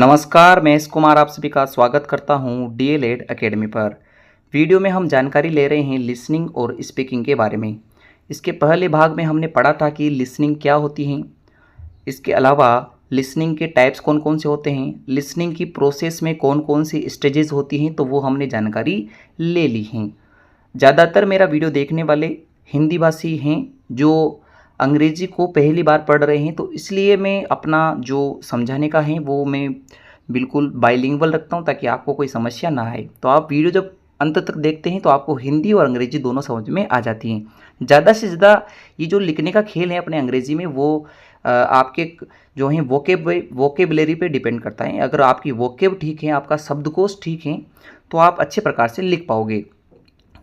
नमस्कार, मैं एस कुमार आप सभी का स्वागत करता हूं डीएलएड एकेडमी पर। वीडियो में हम जानकारी ले रहे हैं लिसनिंग और स्पीकिंग के बारे में। इसके पहले भाग में हमने पढ़ा था कि लिसनिंग क्या होती है। इसके अलावा लिसनिंग के टाइप्स कौन कौन से होते हैं, लिसनिंग की प्रोसेस में कौन कौन सी स्टेजेस होती हैं, तो वो हमने जानकारी ले ली हैं। ज़्यादातर मेरा वीडियो देखने वाले हिंदी भाषी हैं जो अंग्रेजी को पहली बार पढ़ रहे हैं, तो इसलिए मैं अपना जो समझाने का है वो मैं बिल्कुल बाइलिंगुअल रखता हूं ताकि आपको कोई समस्या ना आए। तो आप वीडियो जब अंत तक देखते हैं तो आपको हिंदी और अंग्रेजी दोनों समझ में आ जाती हैं। ज़्यादा से ज़्यादा ये जो लिखने का खेल है अपने अंग्रेजी में वो आपके जो है वोकेबलरी पे डिपेंड करता है। अगर आपकी वोकेब ठीक है, आपका शब्दकोश ठीक है, तो आप अच्छे प्रकार से लिख पाओगे।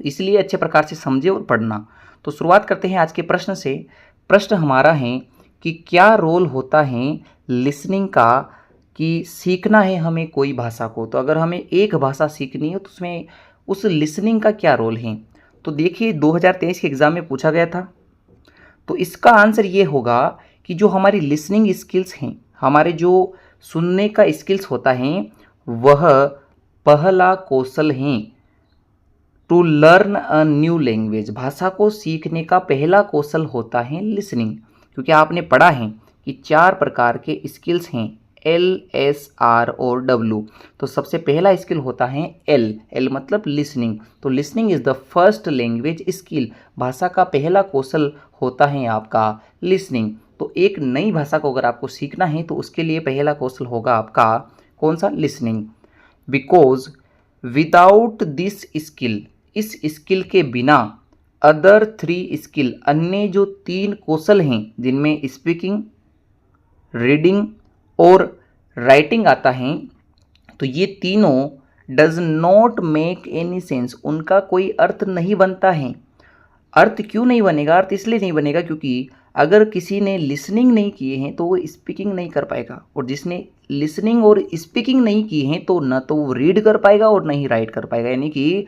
इसलिए अच्छे प्रकार से समझे और पढ़ना। तो शुरुआत करते हैं आज के प्रश्न से। प्रश्न हमारा है कि क्या रोल होता है लिसनिंग का, कि सीखना है हमें कोई भाषा को, तो अगर हमें एक भाषा सीखनी है तो उसमें उस लिसनिंग का क्या रोल है। तो देखिए 2023 के एग्ज़ाम में पूछा गया था, तो इसका आंसर ये होगा कि जो हमारी लिसनिंग स्किल्स हैं, हमारे जो सुनने का स्किल्स होता है, वह पहला कौशल हैं to learn a new language. भाषा को सीखने का पहला कौशल होता है लिसनिंग। क्योंकि आपने पढ़ा है कि 4 प्रकार के स्किल्स हैं, एल, एस, आर और डब्ल्यू। तो सबसे पहला स्किल होता है एल। एल मतलब लिसनिंग। तो listening is the first language skill. भाषा का पहला कौशल होता है आपका लिसनिंग। तो एक नई भाषा को अगर आपको सीखना है तो उसके लिए पहला कौशल होगा आपका कौन सा, listening. Because without this skill, इस स्किल के बिना अदर 3 स्किल, अन्य जो 3 कौशल हैं जिनमें स्पीकिंग, रीडिंग और राइटिंग आता है, तो ये तीनों does not make any sense, उनका कोई अर्थ नहीं बनता है। अर्थ क्यों नहीं बनेगा? अर्थ इसलिए नहीं बनेगा क्योंकि अगर किसी ने लिसनिंग नहीं किए हैं तो वो स्पीकिंग नहीं कर पाएगा, और जिसने लिसनिंग और स्पीकिंग नहीं की है तो न तो वो रीड कर पाएगा और न ही राइट कर पाएगा। यानी कि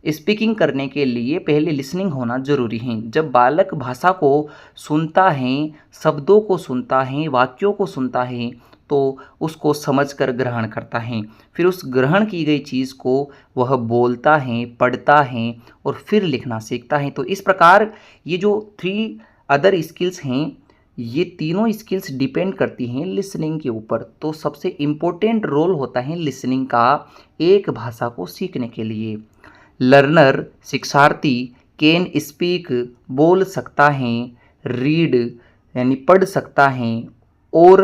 स्पीकिंग करने के लिए पहले लिसनिंग होना ज़रूरी है। जब बालक भाषा को सुनता है, शब्दों को सुनता है, वाक्यों को सुनता है, तो उसको समझकर ग्रहण करता है। फिर उस ग्रहण की गई चीज़ को वह बोलता है, पढ़ता है और फिर लिखना सीखता है। तो इस प्रकार ये जो 3 अदर स्किल्स हैं, ये तीनों स्किल्स डिपेंड करती हैं लिसनिंग के ऊपर। तो सबसे इम्पोर्टेंट रोल होता है लिसनिंग का एक भाषा को सीखने के लिए। लर्नर, शिक्षार्थी, कैन स्पीक, बोल सकता है, रीड यानी पढ़ सकता है, और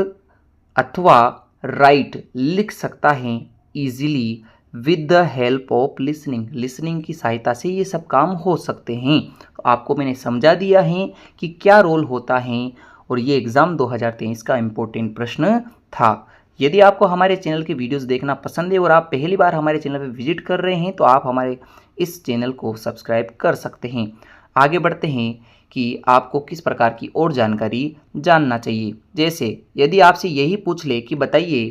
अथवा राइट लिख सकता है easily with the help of listening. Listening की सहायता से ये सब काम हो सकते हैं। तो आपको मैंने समझा दिया है कि क्या रोल होता है, और ये एग्ज़ाम 2023 का इम्पोर्टेंट प्रश्न था। यदि आपको हमारे चैनल के वीडियोस देखना पसंद है और आप पहली बार हमारे चैनल पर विजिट कर रहे हैं, तो आप हमारे इस चैनल को सब्सक्राइब कर सकते हैं। आगे बढ़ते हैं कि आपको किस प्रकार की और जानकारी जानना चाहिए। जैसे यदि आपसे यही पूछ ले कि बताइए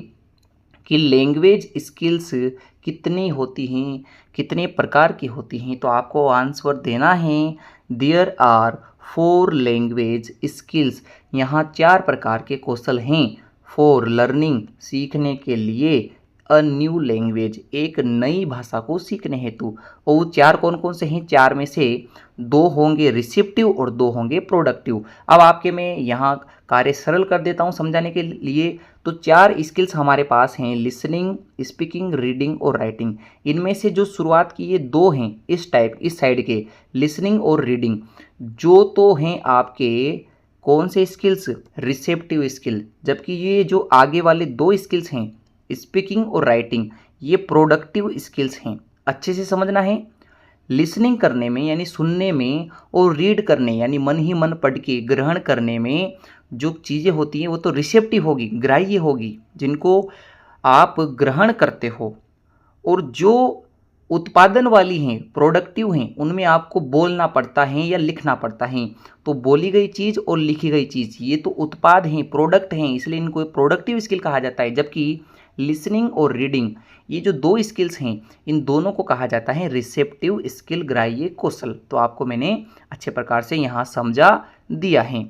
कि लैंग्वेज स्किल्स कितनी होती हैं, कितने प्रकार की होती हैं, तो आपको आंसर देना है देयर आर 4 लैंग्वेज स्किल्स। यहाँ 4 प्रकार के कौशल हैं फॉर लर्निंग, सीखने के लिए, अ न्यू लैंग्वेज, एक नई भाषा को सीखने हेतु। और वो 4 कौन कौन से हैं? 4 में से 2 होंगे रिसेप्टिव और 2 होंगे प्रोडक्टिव। अब आपके मैं यहाँ कार्य सरल कर देता हूँ समझाने के लिए। तो 4 स्किल्स हमारे पास हैं, लिसनिंग, स्पीकिंग, रीडिंग और राइटिंग। इनमें से जो शुरुआत की ये 2 हैं इस साइड के, लिसनिंग और रीडिंग, जो तो हैं आपके कौन से स्किल्स, रिसेप्टिव स्किल। जबकि ये जो आगे वाले 2 स्किल्स हैं, स्पीकिंग और राइटिंग, ये प्रोडक्टिव स्किल्स हैं। अच्छे से समझना है। लिसनिंग करने में यानी सुनने में, और रीड करने यानी मन ही मन पढ़ के ग्रहण करने में जो चीज़ें होती हैं वो तो रिसेप्टिव होगी, ग्राह्य होगी, जिनको आप ग्रहण करते हो। और जो उत्पादन वाली हैं, प्रोडक्टिव हैं, उनमें आपको बोलना पड़ता है या लिखना पड़ता है। तो बोली गई चीज़ और लिखी गई चीज़ ये तो उत्पाद हैं, प्रोडक्ट हैं, इसलिए इनको प्रोडक्टिव स्किल कहा जाता है। जबकि लिसनिंग और रीडिंग, ये जो 2 स्किल्स हैं, इन दोनों को कहा जाता है रिसेप्टिव स्किल, ग्राह्य कौशल। तो आपको मैंने अच्छे प्रकार से यहाँ समझा दिया है।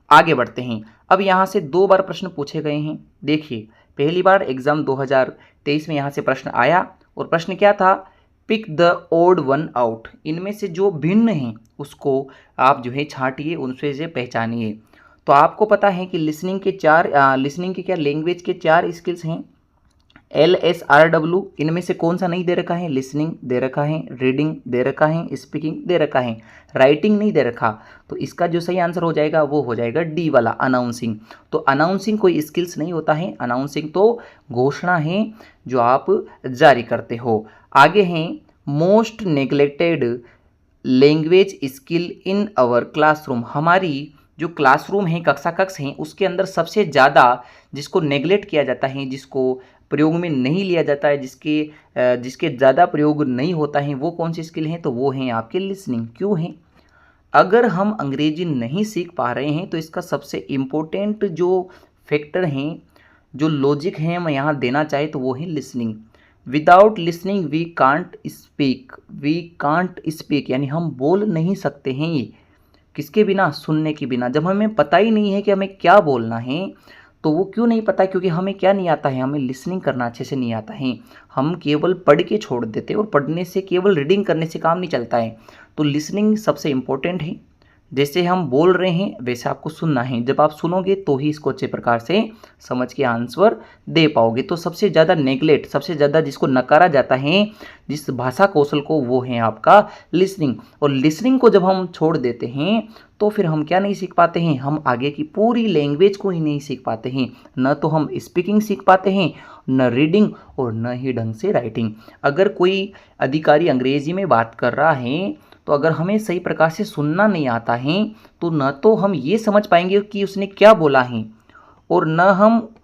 आगे बढ़ते हैं। अब यहाँ से 2 बार प्रश्न पूछे गए हैं। देखिए पहली बार एग्ज़ाम 2023 में यहाँ से प्रश्न आया और प्रश्न क्या था, pick the odd one out, इनमें से जो भिन्न हैं उसको आप जो है छांटिए, उनसे से पहचानिए। तो आपको पता है कि लिसनिंग के क्या लैंग्वेज के 4 स्किल्स हैं, LSRW, इनमें से कौन सा नहीं दे रखा है, लिसनिंग दे रखा है, रीडिंग दे रखा है, स्पीकिंग दे रखा है, राइटिंग नहीं दे रखा। तो इसका जो सही आंसर हो जाएगा वो हो जाएगा डी वाला, अनाउंसिंग। तो अनाउंसिंग कोई स्किल्स नहीं होता है, अनाउंसिंग तो घोषणा है जो आप जारी करते हो। आगे हैं most neglected language skill in our classroom, हमारी जो क्लासरूम है, कक्षा कक्ष हैं, उसके अंदर सबसे ज़्यादा जिसको नेग्लेक्ट किया जाता है, जिसको प्रयोग में नहीं लिया जाता है, जिसके ज़्यादा प्रयोग नहीं होता है, वो कौन सी स्किल हैं, तो वो हैं आपके लिसनिंग। क्यों हैं? अगर हम अंग्रेजी नहीं सीख पा रहे हैं तो इसका सबसे इम्पोर्टेंट जो फैक्टर हैं, जो लॉजिक हैं, हम यहाँ देना चाहे तो वो है listening. Without listening we can't speak, यानी हम बोल नहीं सकते हैं। ये किसके बिना? सुनने के बिना। जब हमें पता ही नहीं है कि हमें क्या बोलना है, तो वो क्यों नहीं पता? क्योंकि हमें क्या नहीं आता है, हमें लिसनिंग करना अच्छे से नहीं आता है। हम केवल पढ़ के छोड़ देते हैं और पढ़ने से, केवल रीडिंग करने से काम नहीं चलता है। तो लिसनिंग सबसे इम्पोर्टेंट है। जैसे हम बोल रहे हैं वैसे आपको सुनना है, जब आप सुनोगे तो ही इसको अच्छे प्रकार से समझ के आंसर दे पाओगे। तो सबसे ज़्यादा नेगलेक्ट, सबसे ज़्यादा जिसको नकारा जाता है जिस भाषा कौशल को, वो है आपका लिसनिंग। और लिसनिंग को जब हम छोड़ देते हैं तो फिर हम क्या नहीं सीख पाते हैं, हम आगे की पूरी लैंग्वेज को ही नहीं सीख पाते हैं। न तो हम स्पीकिंग सीख पाते हैं, न रीडिंग, और न ही ढंग से राइटिंग। अगर कोई अधिकारी अंग्रेजी में बात कर रहा है तो अगर हमें सही प्रकार से सुनना नहीं आता है तो न तो हम ये समझ पाएंगे कि उसने क्या बोला है, और न हम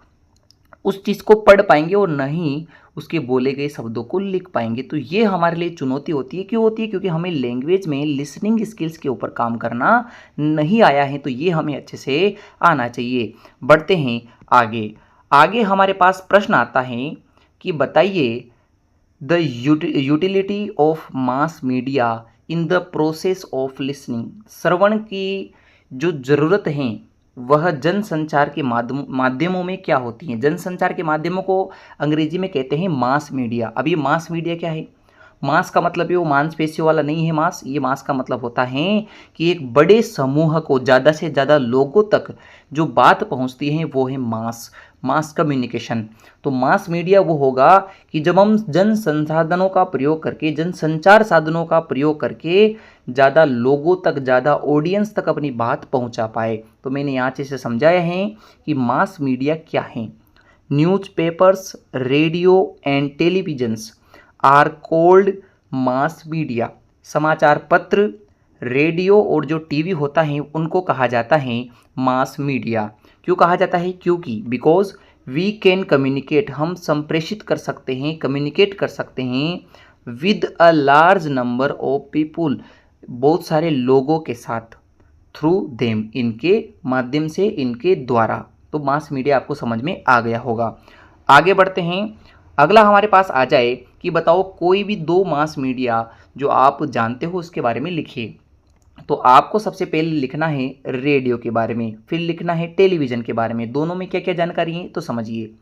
उस चीज़ को पढ़ पाएंगे, और न ही उसके बोले गए शब्दों को लिख पाएंगे। तो ये हमारे लिए चुनौती होती है। क्यों होती है? क्योंकि हमें लैंग्वेज में लिसनिंग स्किल्स के ऊपर काम करना नहीं आया है। तो ये हमें अच्छे से आना चाहिए। बढ़ते हैं आगे। आगे हमारे पास प्रश्न आता है कि बताइए the utility of mass media in the process of listening, श्रवण की जो ज़रूरत है वह जनसंचार के माध्यमों में क्या होती हैं। जनसंचार के माध्यमों को अंग्रेजी में कहते हैं मास मीडिया। अब ये मास मीडिया क्या है? मास का मतलब ये वो मांसपेशियों वाला नहीं है मास। ये मास का मतलब होता है कि एक बड़े समूह को, ज़्यादा से ज़्यादा लोगों तक जो बात पहुंचती है वो है मास कम्युनिकेशन। तो मास मीडिया वो होगा कि जब हम जन संसाधनों का प्रयोग करके, जन संचार साधनों का प्रयोग करके ज़्यादा लोगों तक, ज़्यादा ऑडियंस तक अपनी बात पहुंचा पाए। तो मैंने यहाँ से समझाया है कि मास मीडिया क्या है। Newspapers, radio and televisions are called mass media. समाचार पत्र, रेडियो और जो टीवी होता है उनको कहा जाता है मास मीडिया। क्यों कहा जाता है? क्योंकि बिकॉज वी कैन कम्युनिकेट, हम संप्रेषित कर सकते हैं, कम्युनिकेट कर सकते हैं with a large number of people, बहुत सारे लोगों के साथ, थ्रू देम, इनके माध्यम से, इनके द्वारा। तो मास मीडिया आपको समझ में आ गया होगा। आगे बढ़ते हैं। अगला हमारे पास आ जाए कि बताओ कोई भी 2 मास मीडिया जो आप जानते हो उसके बारे में लिखिए। तो आपको सबसे पहले लिखना है रेडियो के बारे में, फिर लिखना है टेलीविज़न के बारे में। दोनों में क्या क्या जानकारी है तो समझिए।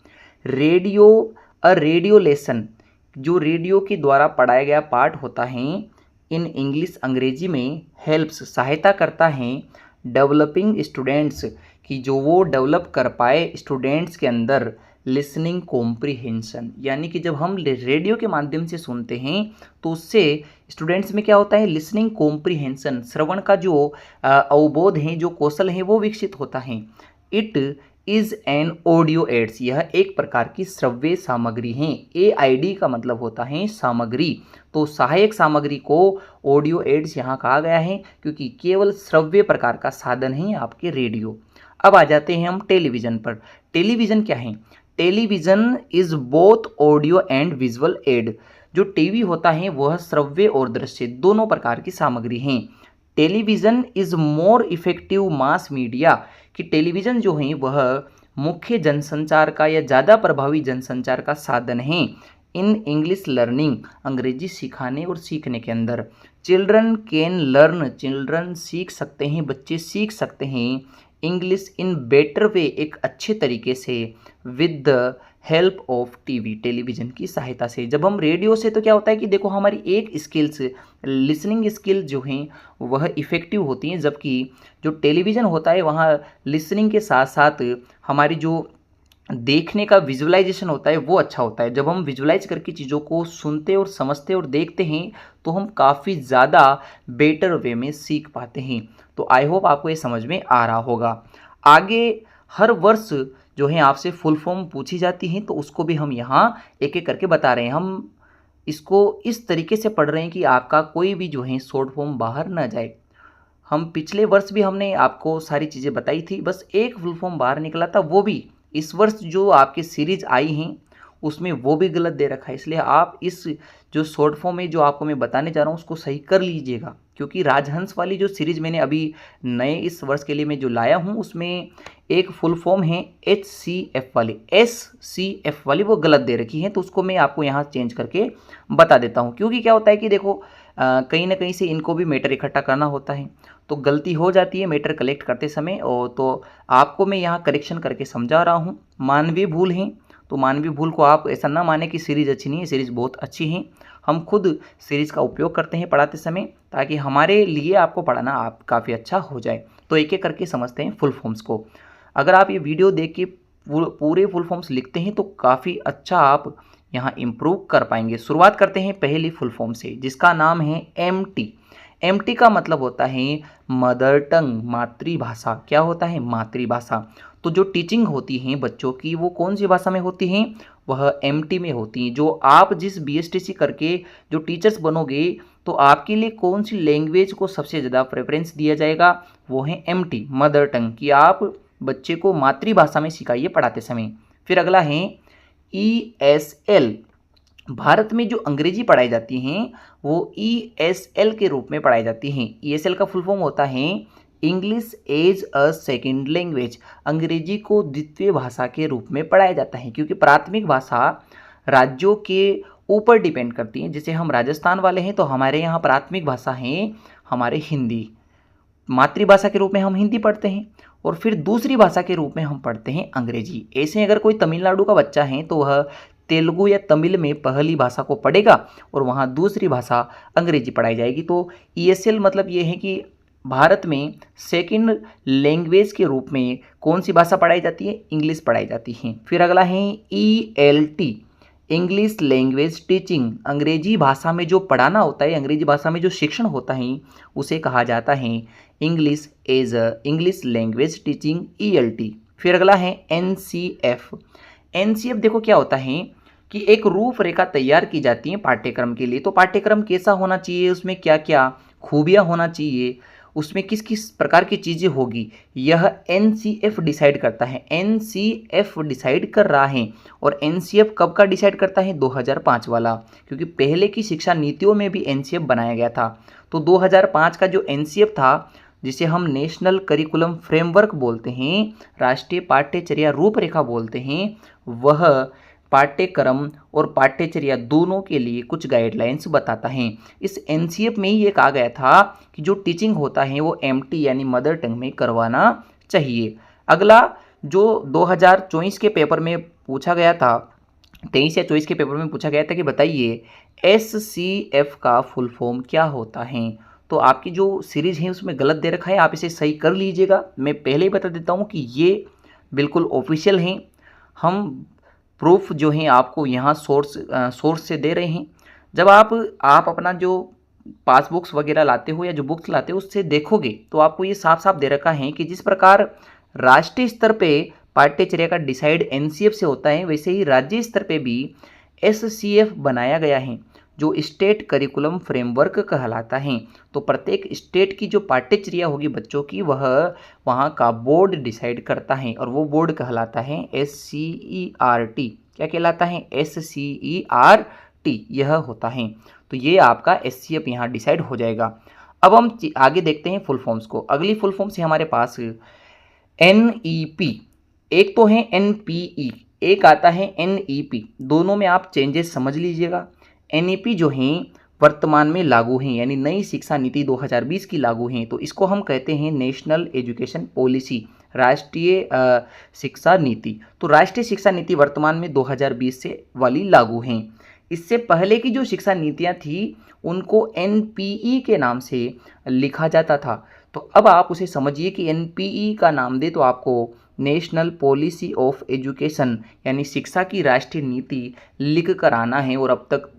रेडियो, रेडियो लेसन, जो रेडियो के द्वारा पढ़ाया गया पाठ होता है इन इंग्लिश, अंग्रेजी में, हेल्प्स, सहायता करता है डेवलपिंग स्टूडेंट्स, कि जो वो डेवलप कर पाए स्टूडेंट्स के अंदर लिसनिंग कॉम्प्रिहेंशन, यानी कि जब हम रेडियो के माध्यम से सुनते हैं तो उससे स्टूडेंट्स में क्या होता है, लिसनिंग कॉम्प्रिहेंशन, श्रवण का जो अवबोध है, जो कौशल है वो विकसित होता है। It is an audio aids, यह एक प्रकार की श्रव्य सामग्री है। AID का मतलब होता है सामग्री। तो सहायक सामग्री को ऑडियो एड्स यहाँ कहा गया है क्योंकि केवल श्रव्य प्रकार का साधन है आपके रेडियो। अब आ जाते हैं हम टेलीविज़न पर। टेलीविज़न क्या है? Television is both audio and visual add. जो टीवी होता है वह श्रव्य और दृश्य दोनों प्रकार की सामग्री हैं। Television is more effective mass media, कि टेलीविज़न जो है वह मुख्य जनसंचार का या ज़्यादा प्रभावी जनसंचार का साधन है इन इंग्लिश लर्निंग, अंग्रेजी सिखाने और सीखने के अंदर। चिल्ड्रन कैन लर्न, चिल्ड्रन सीख सकते हैं, बच्चे सीख सकते हैं इंग्लिश इन बेटर वे, एक अच्छे तरीके से, with the help of TV, television की सहायता से। जब हम रेडियो से, तो क्या होता है कि देखो हमारी एक स्किल्स, लिसनिंग स्किल जो हैं वह इफ़ेक्टिव होती हैं, जबकि जो टेलीविज़न होता है वहाँ लिसनिंग के साथ साथ हमारी जो देखने का विजुअलाइजेशन होता है वो अच्छा होता है। जब हम विजुअलाइज करके चीज़ों को सुनते और समझते और देखते हैं तो हम काफ़ी ज़्यादा बेटर वे में सीख पाते हैं। तो आई होप आपको ये समझ में आ रहा होगा। आगे हर वर्ष जो है आपसे फुल फॉर्म पूछी जाती हैं, तो उसको भी हम यहाँ एक एक करके बता रहे हैं। हम इसको इस तरीके से पढ़ रहे हैं कि आपका कोई भी जो है शॉर्ट फॉर्म बाहर ना जाए। हम पिछले वर्ष भी हमने आपको सारी चीज़ें बताई थी, बस एक फुल फॉर्म बाहर निकला था, वो भी इस वर्ष जो आपकी सीरीज आई हैं उसमें वो भी गलत दे रखा है। इसलिए आप इस जो शॉर्ट फॉर्म है जो आपको मैं बताने जा रहा हूँ उसको सही कर लीजिएगा, क्योंकि राजहंस वाली जो सीरीज मैंने अभी नए इस वर्ष के लिए मैं जो लाया हूँ उसमें एक फुल फॉर्म है HCF वाली, SCF वाली वो गलत दे रखी है, तो उसको मैं आपको यहाँ चेंज करके बता देता हूँ। क्योंकि क्या होता है कि देखो कहीं ना कहीं से इनको भी मैटर इकट्ठा करना होता है, तो गलती हो जाती है मैटर कलेक्ट करते समय, और तो आपको मैं यहाँ करेक्शन करके समझा रहा हूँ। मानवीय भूल है, तो मानवीय भूल को आप ऐसा ना माने कि सीरीज़ अच्छी नहीं है, सीरीज़ बहुत अच्छी है। हम खुद सीरीज़ का उपयोग करते हैं पढ़ाते समय, ताकि हमारे लिए आपको पढ़ाना आप काफ़ी अच्छा हो जाए। तो एक एक करके समझते हैं फुल फॉर्म्स को। अगर आप ये वीडियो देख के पूरे फुल फॉर्म्स लिखते हैं तो काफ़ी अच्छा आप यहाँ इम्प्रूव कर पाएंगे। शुरुआत करते हैं पहली फुल फॉर्म से, जिसका नाम है MT। MT का मतलब होता है मदर टंग, मातृभाषा। क्या होता है? मातृभाषा। तो जो टीचिंग होती है बच्चों की वो कौन सी भाषा में होती हैं? वह MT में होती हैं। जो आप जिस BSTC करके जो टीचर्स बनोगे तो आपके लिए कौन सी लैंग्वेज को सबसे ज़्यादा प्रेफरेंस दिया जाएगा? वो है MT, मदर टंग, कि आप बच्चे को मातृभाषा में सिखाइए पढ़ाते समय। फिर अगला है ESL। भारत में जो अंग्रेजी पढ़ाई जाती हैं वो ESL के रूप में पढ़ाई जाती हैं। ESL का फुल फॉर्म होता है English as a second language. अंग्रेजी को द्वितीय भाषा के रूप में पढ़ाया जाता है, क्योंकि प्राथमिक भाषा राज्यों के ऊपर डिपेंड करती है। जैसे हम राजस्थान वाले हैं तो हमारे यहाँ प्राथमिक भाषा है हमारे हिंदी, मातृभाषा के रूप में हम हिंदी पढ़ते हैं, और फिर दूसरी भाषा के रूप में हम पढ़ते हैं अंग्रेजी। ऐसे अगर कोई तमिलनाडु का बच्चा है तो वह तेलुगु या तमिल में पहली भाषा को पढ़ेगा और वहाँ दूसरी भाषा अंग्रेजी पढ़ाई जाएगी। तो ESL मतलब ये है कि भारत में सेकंड लैंग्वेज के रूप में कौन सी भाषा पढ़ाई जाती है? इंग्लिश पढ़ाई जाती है। फिर अगला है ELT, इंग्लिश लैंग्वेज टीचिंग। अंग्रेजी भाषा में जो पढ़ाना होता है, अंग्रेजी भाषा में जो शिक्षण होता है उसे कहा जाता है English as a English language teaching, ELT। फिर अगला है NCF। NCF देखो क्या होता है कि एक रूपरेखा तैयार की जाती है पाठ्यक्रम के लिए। तो पाठ्यक्रम कैसा होना चाहिए, उसमें क्या क्या खूबियाँ होना चाहिए, उसमें किस किस प्रकार की चीज़ें होगी, यह NCF डिसाइड करता है। NCF डिसाइड कर रहा है। और NCF कब का डिसाइड करता है? 2005 वाला, क्योंकि पहले की शिक्षा नीतियों में भी NCF बनाया गया था। तो 2005 का जो NCF था, जिसे हम नेशनल करिकुलम फ्रेमवर्क बोलते हैं, राष्ट्रीय पाठ्यचर्या रूपरेखा बोलते हैं, वह पाठ्यक्रम और पाठ्यचर्या दोनों के लिए कुछ गाइडलाइंस बताता है। इस NCF में ही ये कहा गया था कि जो टीचिंग होता है वो MT यानी मदर टंग में करवाना चाहिए। अगला जो 2024 के पेपर में पूछा गया था, 23 या 24 के पेपर में पूछा गया था कि बताइए SCF का फुल फॉर्म क्या होता है। तो आपकी जो सीरीज है उसमें गलत दे रखा है, आप इसे सही कर लीजिएगा। मैं पहले ही बता देता हूँ कि ये बिल्कुल ऑफिशियल हैं। हम प्रूफ जो है आपको यहाँ सोर्स से दे रहे हैं। जब आप अपना जो पासबुक्स वगैरह लाते हो या जो बुक्स लाते हो उससे देखोगे तो आपको ये साफ साफ दे रखा है कि जिस प्रकार राष्ट्रीय स्तर पे पाठ्यचर्या का डिसाइड NCF से होता है, वैसे ही राज्य स्तर पे भी SCF बनाया गया है, जो स्टेट करिकुलम फ्रेमवर्क कहलाता है। तो प्रत्येक स्टेट की जो पाठ्यचर्या होगी बच्चों की वह वहाँ का बोर्ड डिसाइड करता है, और वो बोर्ड कहलाता है SCERT। क्या कहलाता है? SCERT यह होता है। तो ये आपका SCF यहाँ डिसाइड हो जाएगा। अब हम आगे देखते हैं फुल फॉर्म्स को। अगली फुल फॉर्म्स है हमारे पास NEP। एक तो है NPE, एक आता है NEP। दोनों में आप चेंजेस समझ लीजिएगा। NEP जो हैं वर्तमान में लागू हैं, यानी नई शिक्षा नीति 2020 की लागू हैं, तो इसको हम कहते हैं नेशनल एजुकेशन पॉलिसी, राष्ट्रीय शिक्षा नीति। तो राष्ट्रीय शिक्षा नीति वर्तमान में 2020 से वाली लागू हैं। इससे पहले की जो शिक्षा नीतियां थी उनको एनपीई के नाम से लिखा जाता था। तो अब आप उसे समझिए कि एनपीई का नाम दे तो आपको नेशनल पॉलिसी ऑफ एजुकेशन यानी शिक्षा की राष्ट्रीय नीति लिख कर आना है। और अब तक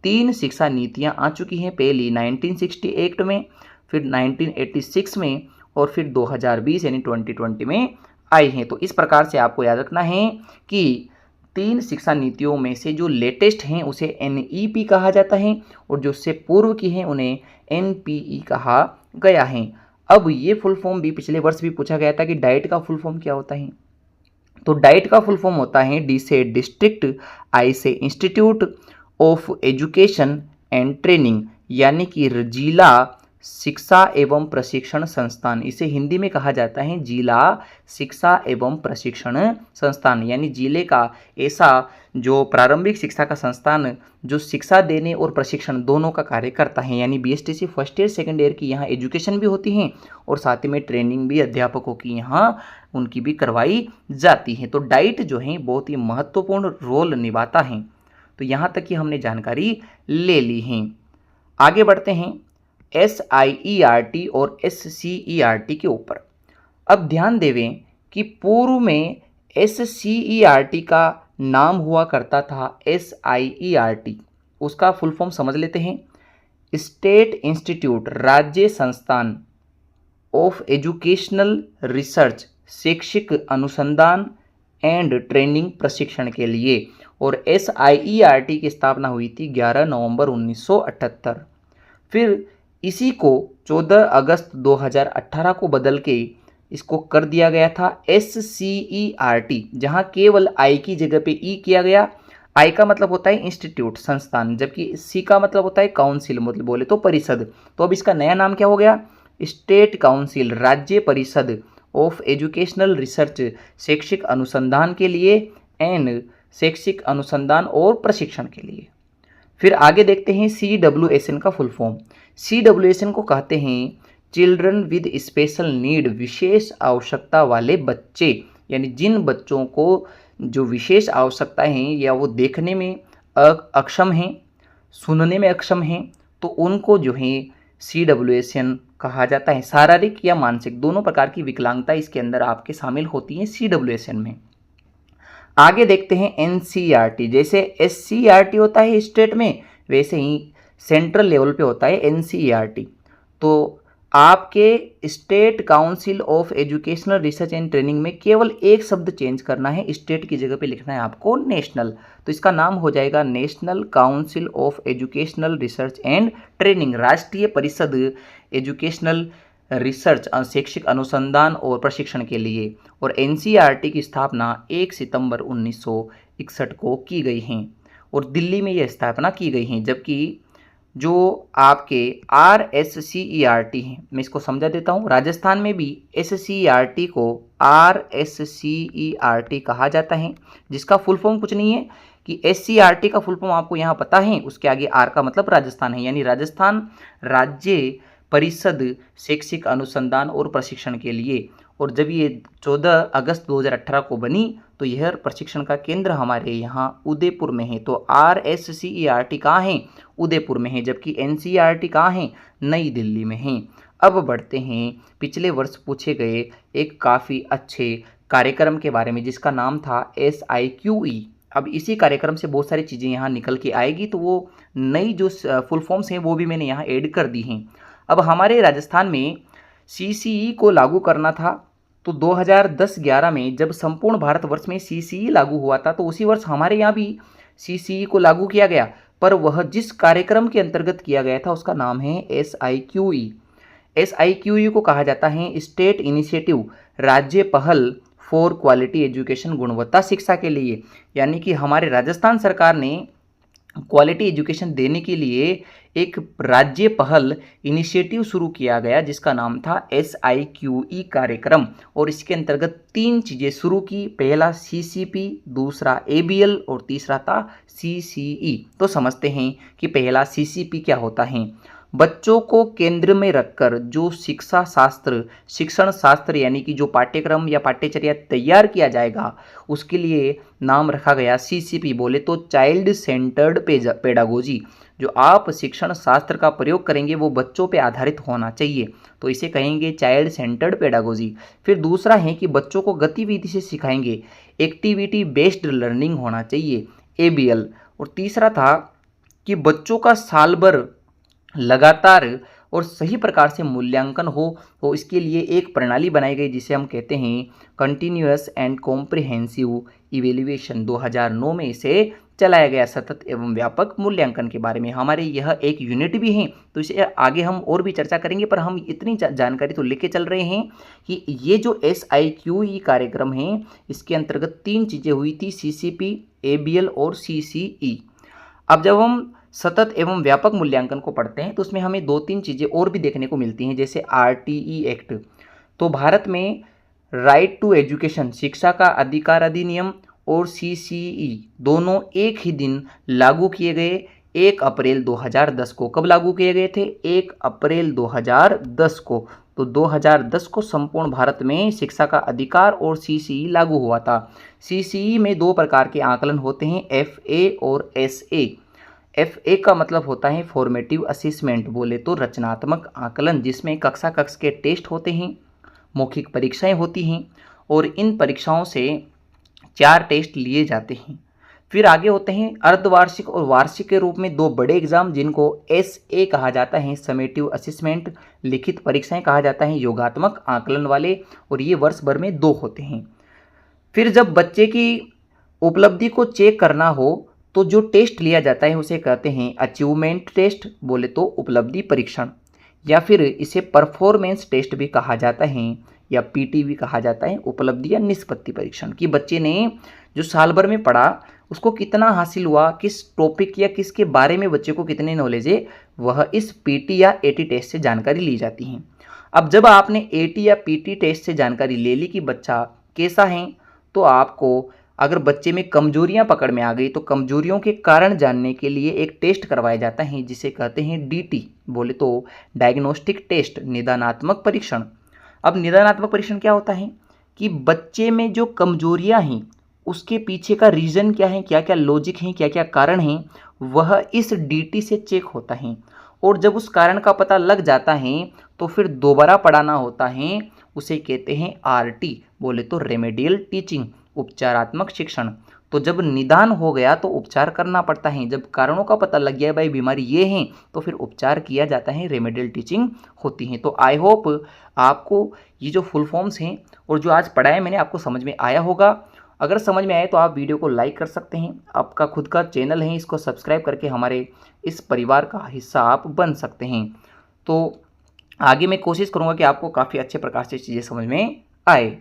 3 शिक्षा नीतियां आ चुकी हैं, पहली 1968 में, फिर 1986 में और फिर 2020 यानी 2020 में आई हैं। तो इस प्रकार से आपको याद रखना है कि 3 शिक्षा नीतियों में से जो लेटेस्ट हैं उसे एनईपी कहा जाता है और जो उससे पूर्व की हैं उन्हें एनपीई कहा गया है। अब ये फुल फॉर्म भी पिछले वर्ष भी पूछा गया था कि डाइट का फुल फॉर्म क्या होता है। तो डाइट का फुल फॉर्म होता है डी से डिस्ट्रिक्ट, आई से institute of education and training, यानी कि जिला शिक्षा एवं प्रशिक्षण संस्थान। इसे हिंदी में कहा जाता है जिला शिक्षा एवं प्रशिक्षण संस्थान, यानी जिले का ऐसा जो प्रारंभिक शिक्षा का संस्थान जो शिक्षा देने और प्रशिक्षण दोनों का कार्य करता है। यानी BSTC first year second year की यहाँ एजुकेशन भी होती है और साथ ही में ट्रेनिंग भी अध्यापकों की यहाँ उनकी भी करवाई जाती है। तो डाइट जो है बहुत ही महत्वपूर्ण रोल निभाता है। तो यहाँ तक की हमने जानकारी ले ली है। आगे बढ़ते हैं SIERT और SCERT के ऊपर। अब ध्यान देवें कि पूर्व में SCERT का नाम हुआ करता था SIERT। उसका फुल फॉर्म समझ लेते हैं, स्टेट इंस्टीट्यूट, राज्य संस्थान ऑफ एजुकेशनल रिसर्च, शैक्षिक अनुसंधान एंड ट्रेनिंग प्रशिक्षण के लिए। और SIERT की स्थापना हुई थी 11 नवंबर 1978। फिर इसी को 14 अगस्त 2018 को बदल के इसको कर दिया गया था SCERT, जहां केवल आई की जगह पे ई किया गया। आई का मतलब होता है इंस्टीट्यूट, संस्थान, जबकि सी का मतलब होता है काउंसिल, मतलब बोले तो परिषद। तो अब इसका नया नाम क्या हो गया, स्टेट काउंसिल, राज्य परिषद ऑफ एजुकेशनल रिसर्च, शैक्षिक अनुसंधान के लिए एंड शैक्षिक अनुसंधान और प्रशिक्षण के लिए। फिर आगे देखते हैं CWSN का फुल फॉर्म। CWSN को कहते हैं चिल्ड्रन विद स्पेशल नीड, विशेष आवश्यकता वाले बच्चे, यानी जिन बच्चों को जो विशेष आवश्यकताएं हैं या वो देखने में अक्षम हैं, सुनने में अक्षम हैं, तो उनको जो है CWSN कहा जाता है। शारीरिक या मानसिक दोनों प्रकार की विकलांगता इसके अंदर आपके शामिल होती हैं CWSN में। आगे देखते हैं NCERT। जैसे SCERT होता है स्टेट में, वैसे ही सेंट्रल लेवल पे होता है NCERT। तो आपके state council of educational research and training में केवल एक शब्द चेंज करना है, स्टेट की जगह पे लिखना है आपको नेशनल। तो इसका नाम हो जाएगा national council of educational research and training, राष्ट्रीय परिषद एजुकेशनल रिसर्च, शैक्षिक अनुसंधान और प्रशिक्षण के लिए। और NCERT की स्थापना 1 सितंबर 1961 को की गई है और दिल्ली में यह स्थापना की गई है। जबकि जो आपके RSCERT हैं, मैं इसको समझा देता हूँ, राजस्थान में भी SCERT को RSCERT कहा जाता है, जिसका फुल फॉर्म कुछ नहीं है कि SCERT का फुल फॉर्म आपको यहाँ पता है, उसके आगे R का मतलब राजस्थान है, यानी राजस्थान राज्य परिषद शैक्षिक अनुसंधान और प्रशिक्षण के लिए। और जब ये 14 अगस्त 2018 को बनी तो यह प्रशिक्षण का केंद्र हमारे यहाँ उदयपुर में है। तो RSCERT कहाँ है, उदयपुर में है, जबकि NCERT कहाँ है, नई दिल्ली में है। अब बढ़ते हैं पिछले वर्ष पूछे गए एक काफ़ी अच्छे कार्यक्रम के बारे में जिसका नाम था SIQE। अब इसी कार्यक्रम से बहुत सारी चीज़ें यहाँ निकल के आएगी, तो वो नई जो फुल फॉर्म्स हैं वो भी मैंने यहाँ ऐड कर दी हैं। अब हमारे राजस्थान में CCE को लागू करना था, तो 2010-11 में जब संपूर्ण भारतवर्ष में CCE लागू हुआ था, तो उसी वर्ष हमारे यहाँ भी CCE को लागू किया गया, पर वह जिस कार्यक्रम के अंतर्गत किया गया था उसका नाम है SIQE। SIQE को कहा जाता है स्टेट इनिशिएटिव, राज्य पहल फॉर क्वालिटी एजुकेशन, गुणवत्ता शिक्षा के लिए। यानी कि हमारे राजस्थान सरकार ने क्वालिटी एजुकेशन देने के लिए एक राज्य पहल इनिशिएटिव शुरू किया गया जिसका नाम था SIQE कार्यक्रम। और इसके अंतर्गत 3 चीज़ें शुरू की, पहला CCP, दूसरा ABL और तीसरा था CCE। तो समझते हैं कि पहला CCP क्या होता है। बच्चों को केंद्र में रखकर जो शिक्षण शास्त्र यानी कि जो पाठ्यक्रम या पाठ्यचर्या तैयार किया जाएगा उसके लिए नाम रखा गया सीसीपी, बोले तो चाइल्ड सेंटर्ड पेडागोजी। जो आप शिक्षण शास्त्र का प्रयोग करेंगे वो बच्चों पे आधारित होना चाहिए, तो इसे कहेंगे चाइल्ड सेंटर्ड पेडागोजी। फिर दूसरा है कि बच्चों को गतिविधि से सिखाएंगे, एक्टिविटी बेस्ड लर्निंग होना चाहिए, एबीएल। और तीसरा था कि बच्चों का साल भर लगातार और सही प्रकार से मूल्यांकन हो, तो इसके लिए एक प्रणाली बनाई गई जिसे हम कहते हैं कंटिन्यूअस एंड कॉम्प्रिहेंसिव इवेल्युएशन। 2009 में इसे चलाया गया सतत एवं व्यापक मूल्यांकन के बारे में। हमारे यह एक यूनिट भी है, तो इसे आगे हम और भी चर्चा करेंगे, पर हम इतनी जानकारी तो लेके चल रहे हैं कि ये जो SIQE कार्यक्रम है इसके अंतर्गत 3 चीज़ें हुई थी, CCP, ABL और CCE। अब जब हम सतत एवं व्यापक मूल्यांकन को पढ़ते हैं तो उसमें हमें 2-3 चीज़ें और भी देखने को मिलती हैं, जैसे RTE एक्ट। तो भारत में राइट टू एजुकेशन शिक्षा का अधिकार अधिनियम और CCE दोनों एक ही दिन लागू किए गए, 1 अप्रैल 2010 को। कब लागू किए गए थे? 1 अप्रैल 2010 को। तो 2010 को संपूर्ण भारत में शिक्षा का अधिकार और CCE लागू हुआ था। CCE में 2 प्रकार के आकलन होते हैं, FA और SA। FA का मतलब होता है फॉर्मेटिव असेसमेंट, बोले तो रचनात्मक आकलन, जिसमें कक्षा के टेस्ट होते हैं, मौखिक परीक्षाएं होती हैं और इन परीक्षाओं से 4 टेस्ट लिए जाते हैं। फिर आगे होते हैं अर्धवार्षिक और वार्षिक के रूप में 2 बड़े एग्जाम, जिनको SA कहा जाता है, समेटिव असेसमेंट। लिखित परीक्षाएं कहा जाता है, योगात्मक आकलन वाले, और ये वर्ष भर में 2 होते हैं। फिर जब बच्चे की उपलब्धि को चेक करना हो तो जो टेस्ट लिया जाता है उसे कहते हैं अचीवमेंट टेस्ट, बोले तो उपलब्धि परीक्षण, या फिर इसे परफॉर्मेंस टेस्ट भी कहा जाता है, या PT भी कहा जाता है, उपलब्धि या निष्पत्ति परीक्षण। कि बच्चे ने जो साल भर में पढ़ा उसको कितना हासिल हुआ, किस टॉपिक या किसके बारे में बच्चे को कितनी नॉलेज है, वह इस PT या AT टेस्ट से जानकारी ली जाती है। अब जब आपने AT या PT टेस्ट से जानकारी ले ली कि बच्चा कैसा है, तो आपको अगर बच्चे में कमजोरियां पकड़ में आ गई तो कमजोरियों के कारण जानने के लिए एक टेस्ट करवाया जाता है जिसे कहते हैं DT, बोले तो डायग्नोस्टिक टेस्ट, निदानात्मक परीक्षण। अब निदानात्मक परीक्षण क्या होता है कि बच्चे में जो कमजोरियां हैं उसके पीछे का रीज़न क्या है, क्या क्या लॉजिक हैं, क्या क्या कारण हैं, वह इस DT से चेक होता है। और जब उस कारण का पता लग जाता है तो फिर दोबारा पढ़ाना होता है, उसे कहते हैं RT, बोले तो रेमेडियल टीचिंग, उपचारात्मक शिक्षण। तो जब निदान हो गया तो उपचार करना पड़ता है, जब कारणों का पता लग गया भाई बीमारी ये है तो फिर उपचार किया जाता है, रेमेडियल टीचिंग होती है। तो आई होप आपको ये जो फुल फॉर्म्स हैं और जो आज पढ़ाया मैंने आपको समझ में आया होगा। अगर समझ में आए तो आप वीडियो को लाइक कर सकते हैं, आपका खुद का चैनल है, इसको सब्सक्राइब करके हमारे इस परिवार का हिस्सा आप बन सकते हैं। तो आगे मैं कोशिश करूँगा कि आपको काफ़ी अच्छे प्रकार से चीज़ें समझ में आए।